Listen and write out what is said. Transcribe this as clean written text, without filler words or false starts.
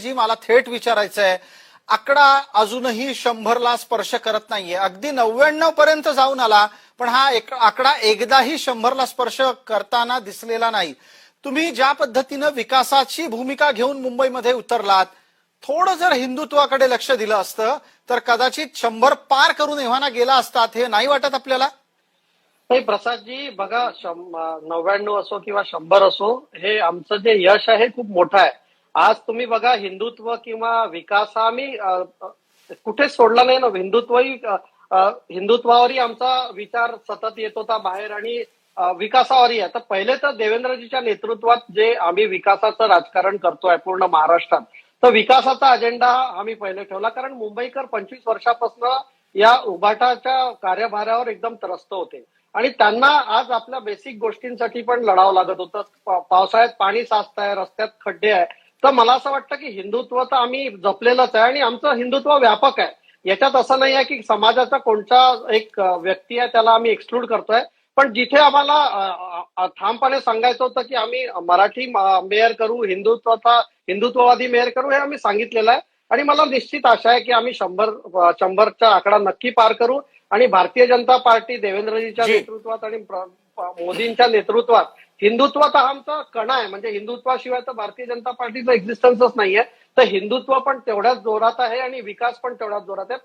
जी मला थेट विचारायचं आहे, आकडा अजूनही 100ला स्पर्श करत नाहीये. अगदी 99 पर्यंत जाऊन आला, पण हा आकडा एकदाही 100ला स्पर्श करताना दिसलेला नाही. तुम्ही ज्या पद्धतीनं विकासाची भूमिका घेऊन मुंबईमध्ये उतरलात, थोडं जर हिंदुत्वाकडे लक्ष दिलं असतं तर कदाचित 100 पार करून एव्हाना गेला असतात. हे नाही वाटत आपल्याला? नाही प्रसादजी, बघा 99 असो किंवा 100 असो, हे आमचं जे यश आहे खूप मोठं आहे. आज तुम्ही बघा, हिंदुत्व किंवा विकास हा आम्ही कुठेच सोडला नाही ना. हिंदुत्वावरही आमचा विचार सतत येत होता बाहेर, आणि विकासावरही आहे. तर पहिले तर देवेंद्रजीच्या नेतृत्वात जे आम्ही विकासाचं राजकारण करतोय पूर्ण महाराष्ट्रात, तर विकासाचा अजेंडा आम्ही पहिले ठेवला. कारण मुंबईकर 25 वर्षापासून या उभाटाच्या कार्यभारावर एकदम त्रस्त होते, आणि त्यांना आज आपल्या बेसिक गोष्टींसाठी पण लढावं लागत होतं. पावसाळ्यात पाणी साचतंय, रस्त्यात खड्डे आहे. तर मला असं वाटतं की हिंदुत्व तर आम्ही जपलेलंच आहे, आणि आमचं हिंदुत्व व्यापक आहे. याच्यात असं नाही आहे की समाजाचा कोणता एक व्यक्ती आहे त्याला आम्ही एक्सक्लूड करतोय. पण जिथे आम्हाला ठामपणे सांगायचं होतं की आम्ही मराठी मेयर करू, हिंदुत्ववादी मेयर करू, हे आम्ही सांगितलेलं आहे. आणि मला निश्चित आशा आहे की आम्ही 100चा आकडा नक्की पार करू. आणि भारतीय जनता पार्टी देवेंद्रजीच्या नेतृत्वात आणि मोदींच्या नेतृत्वात हिंदुत्वात हा आमचा कणा आहे. म्हणजे हिंदुत्वाशिवाय तर भारतीय जनता पार्टीचं एक्झिस्टन्सच नाहीये. तर हिंदुत्व पण तेवढ्याच जोरात आहे आणि विकास पण तेवढ्याच जोरात आहे.